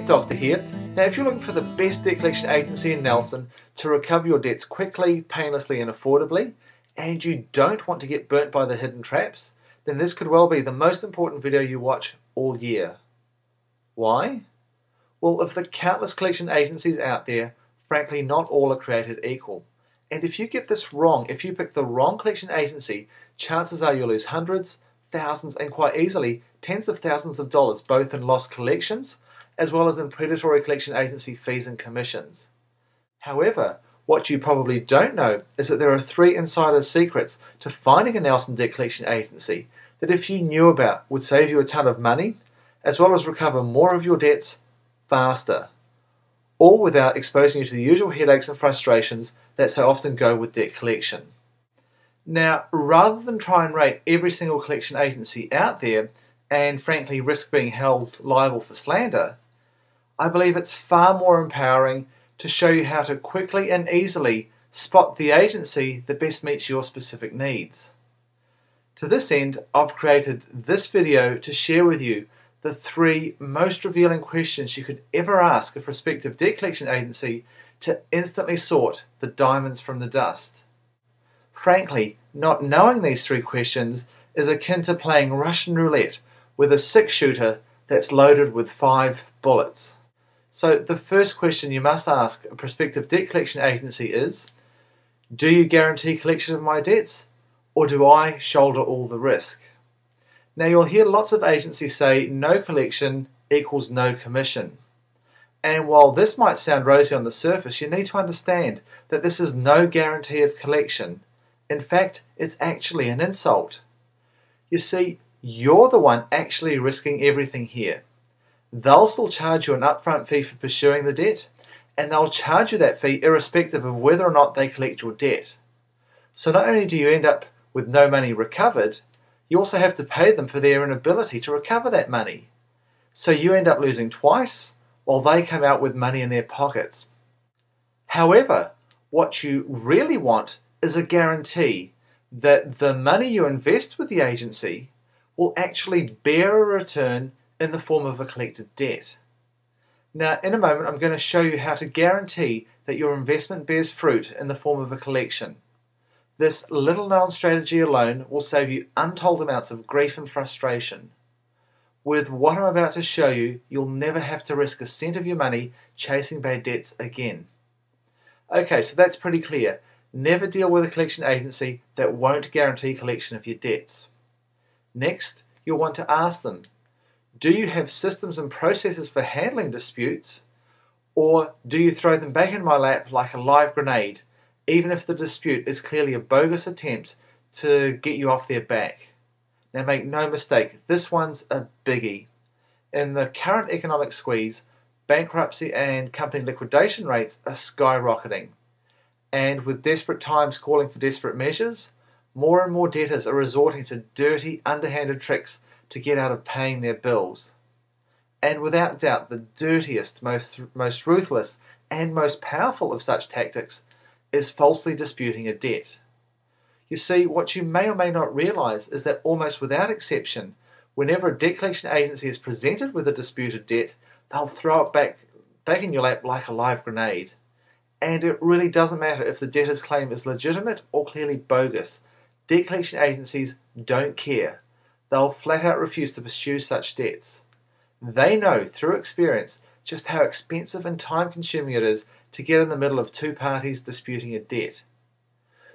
Debt Doctor here. Now, if you're looking for the best debt collection agency in Nelson to recover your debts quickly, painlessly and affordably, and you don't want to get burnt by the hidden traps, then this could well be the most important video you watch all year. Why? Well, of the countless collection agencies out there, frankly not all are created equal. And if you get this wrong, if you pick the wrong collection agency, chances are you'll lose hundreds, thousands and quite easily tens of thousands of dollars both in lost collections as well as in predatory collection agency fees and commissions. However, what you probably don't know is that there are 3 insider secrets to finding a Nelson debt collection agency that if you knew about would save you a ton of money as well as recover more of your debts faster, all without exposing you to the usual headaches and frustrations that so often go with debt collection. Now, rather than try and rate every single collection agency out there and frankly risk being held liable for slander, I believe it's far more empowering to show you how to quickly and easily spot the agency that best meets your specific needs. To this end, I've created this video to share with you the 3 most revealing questions you could ever ask a prospective debt collection agency to instantly sort the diamonds from the dust. Frankly, not knowing these 3 questions is akin to playing Russian roulette with a 6-shooter that's loaded with 5 bullets. So the first question you must ask a prospective debt collection agency is, do you guarantee collection of my debts, or do I shoulder all the risk? Now you'll hear lots of agencies say no collection equals no commission. And while this might sound rosy on the surface, you need to understand that this is no guarantee of collection. In fact, it's actually an insult. You see, you're the one actually risking everything here. They'll still charge you an upfront fee for pursuing the debt, and they'll charge you that fee irrespective of whether or not they collect your debt. So not only do you end up with no money recovered, you also have to pay them for their inability to recover that money. So you end up losing twice, while they come out with money in their pockets. However, what you really want is a guarantee that the money you invest with the agency will actually bear a return in the form of a collected debt. Now, in a moment, I'm going to show you how to guarantee that your investment bears fruit in the form of a collection. This little-known strategy alone will save you untold amounts of grief and frustration. With what I'm about to show you, you'll never have to risk a cent of your money chasing bad debts again. Okay, so that's pretty clear. Never deal with a collection agency that won't guarantee collection of your debts. Next, you'll want to ask them, do you have systems and processes for handling disputes, or do you throw them back in my lap like a live grenade, even if the dispute is clearly a bogus attempt to get you off their back? Now make no mistake, this one's a biggie. In the current economic squeeze, bankruptcy and company liquidation rates are skyrocketing. And with desperate times calling for desperate measures, more and more debtors are resorting to dirty, underhanded tricks to get out of paying their bills. And without doubt, the dirtiest, most ruthless, and most powerful of such tactics is falsely disputing a debt. You see, what you may or may not realize is that almost without exception, whenever a debt collection agency is presented with a disputed debt, they'll throw it back in your lap like a live grenade. And it really doesn't matter if the debtor's claim is legitimate or clearly bogus. Debt collection agencies don't care. They'll flat out refuse to pursue such debts. They know through experience just how expensive and time consuming it is to get in the middle of 2 parties disputing a debt.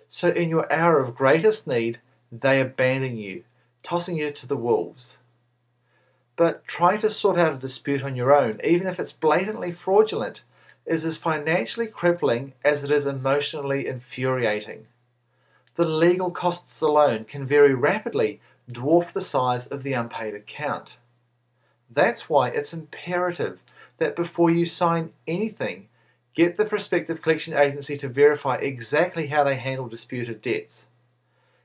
So in your hour of greatest need, they abandon you, tossing you to the wolves. But trying to sort out a dispute on your own, even if it's blatantly fraudulent, is as financially crippling as it is emotionally infuriating. The legal costs alone can very rapidly dwarf the size of the unpaid account. That's why it's imperative that before you sign anything, get the prospective collection agency to verify exactly how they handle disputed debts.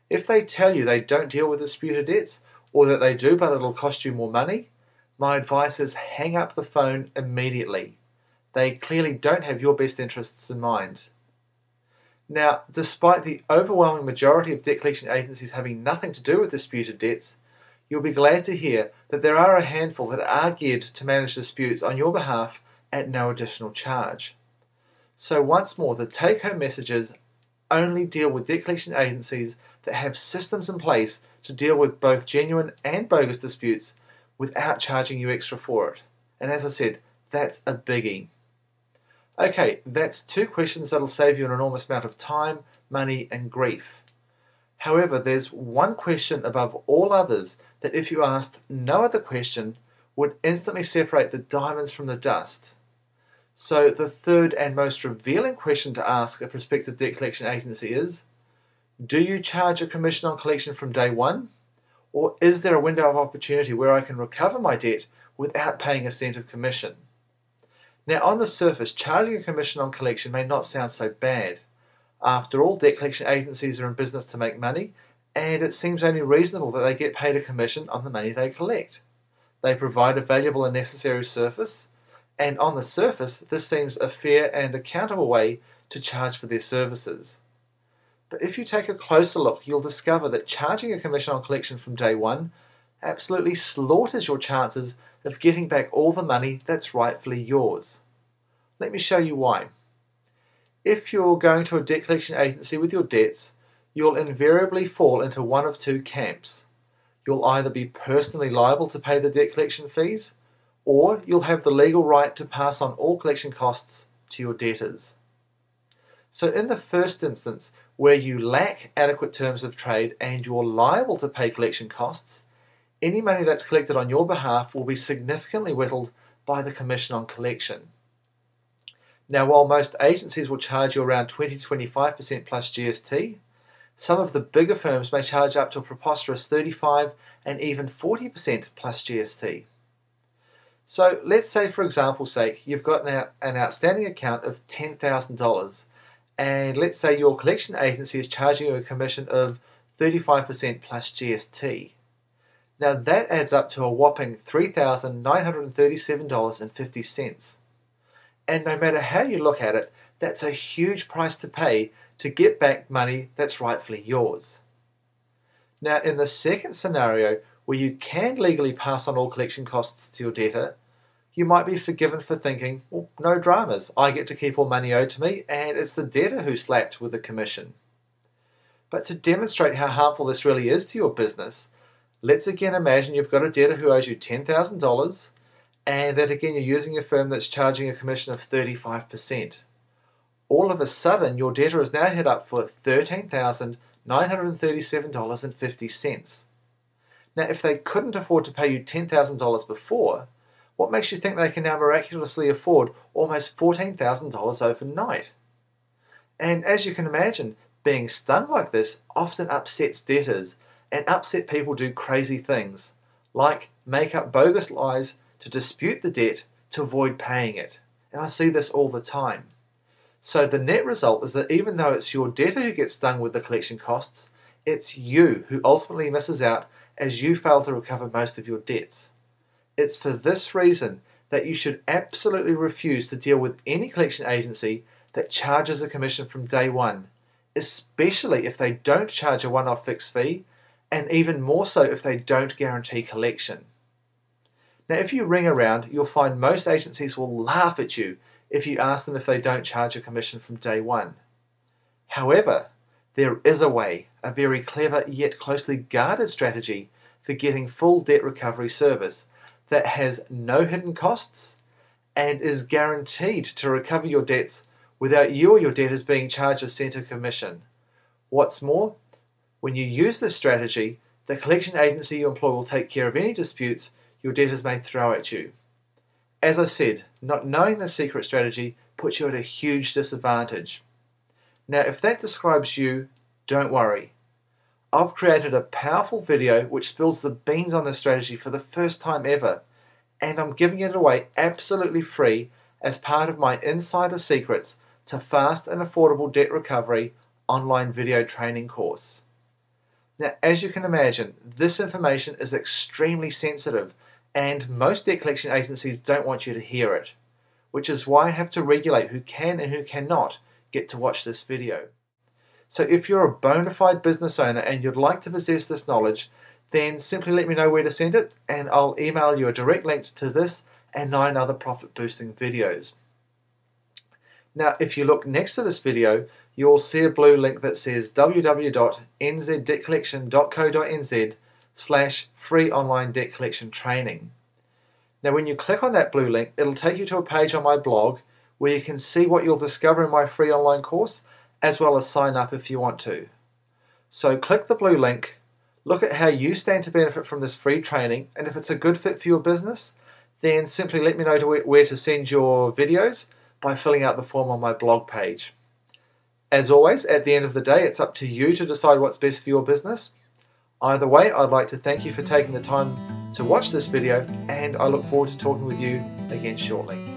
If they tell you they don't deal with disputed debts, or that they do but it'll cost you more money, my advice is hang up the phone immediately. They clearly don't have your best interests in mind. Now, despite the overwhelming majority of debt collection agencies having nothing to do with disputed debts, you'll be glad to hear that there are a handful that are geared to manage disputes on your behalf at no additional charge. So once more, the take-home message is only deal with debt collection agencies that have systems in place to deal with both genuine and bogus disputes without charging you extra for it. And as I said, that's a biggie. Okay, that's 2 questions that'll save you an enormous amount of time, money, and grief. However, there's one question above all others that if you asked no other question would instantly separate the diamonds from the dust. So the third and most revealing question to ask a prospective debt collection agency is, do you charge a commission on collection from day one? Or is there a window of opportunity where I can recover my debt without paying a cent of commission? Now, on the surface, charging a commission on collection may not sound so bad. After all, debt collection agencies are in business to make money, and it seems only reasonable that they get paid a commission on the money they collect. They provide a valuable and necessary service, and on the surface, this seems a fair and accountable way to charge for their services. But if you take a closer look, you'll discover that charging a commission on collection from day one absolutely slaughters your chances of getting back all the money that's rightfully yours. Let me show you why. If you're going to a debt collection agency with your debts, you'll invariably fall into one of 2 camps. You'll either be personally liable to pay the debt collection fees, or you'll have the legal right to pass on all collection costs to your debtors. So in the first instance, where you lack adequate terms of trade and you're liable to pay collection costs, any money that's collected on your behalf will be significantly whittled by the commission on collection. Now, while most agencies will charge you around 20-25% plus GST, some of the bigger firms may charge up to a preposterous 35 and even 40% plus GST. So let's say, for example's sake, you've got an outstanding account of $10,000, and let's say your collection agency is charging you a commission of 35% plus GST. Now that adds up to a whopping $3,937.50. And no matter how you look at it, that's a huge price to pay to get back money that's rightfully yours. Now in the second scenario, where you can legally pass on all collection costs to your debtor, you might be forgiven for thinking, well, no dramas, I get to keep all money owed to me, and it's the debtor who's slapped with the commission. But to demonstrate how harmful this really is to your business, let's again imagine you've got a debtor who owes you $10,000, and that again you're using a firm that's charging a commission of 35%. All of a sudden, your debtor is now hit up for $13,937.50. Now, if they couldn't afford to pay you $10,000 before, what makes you think they can now miraculously afford almost $14,000 overnight? And as you can imagine, being stung like this often upsets debtors, and upset people do crazy things, like make up bogus lies to dispute the debt to avoid paying it. And I see this all the time. So the net result is that even though it's your debtor who gets stung with the collection costs, it's you who ultimately misses out as you fail to recover most of your debts. It's for this reason that you should absolutely refuse to deal with any collection agency that charges a commission from day one, especially if they don't charge a one-off fixed fee, and even more so if they don't guarantee collection. Now, if you ring around, you'll find most agencies will laugh at you if you ask them if they don't charge a commission from day one. However, there is a way, a very clever yet closely guarded strategy for getting full debt recovery service that has no hidden costs and is guaranteed to recover your debts without you or your debtors being charged a cent of commission. What's more, when you use this strategy, the collection agency you employ will take care of any disputes your debtors may throw at you. As I said, not knowing this secret strategy puts you at a huge disadvantage. Now, if that describes you, don't worry. I've created a powerful video which spills the beans on this strategy for the first time ever, and I'm giving it away absolutely free as part of my Insider Secrets to Fast and Affordable Debt Recovery online video training course. Now, as you can imagine, this information is extremely sensitive, and most debt collection agencies don't want you to hear it, which is why I have to regulate who can and who cannot get to watch this video. So if you're a bona fide business owner and you'd like to possess this knowledge, then simply let me know where to send it and I'll email you a direct link to this and 9 other profit boosting videos. Now, if you look next to this video, you'll see a blue link that says www.nzdebtcollection.co.nz/free online debt collection training. Now, when you click on that blue link, it'll take you to a page on my blog where you can see what you'll discover in my free online course, as well as sign up if you want to. So click the blue link, look at how you stand to benefit from this free training, and if it's a good fit for your business, then simply let me know where to send your videos by filling out the form on my blog page. As always, at the end of the day, it's up to you to decide what's best for your business. Either way, I'd like to thank you for taking the time to watch this video, and I look forward to talking with you again shortly.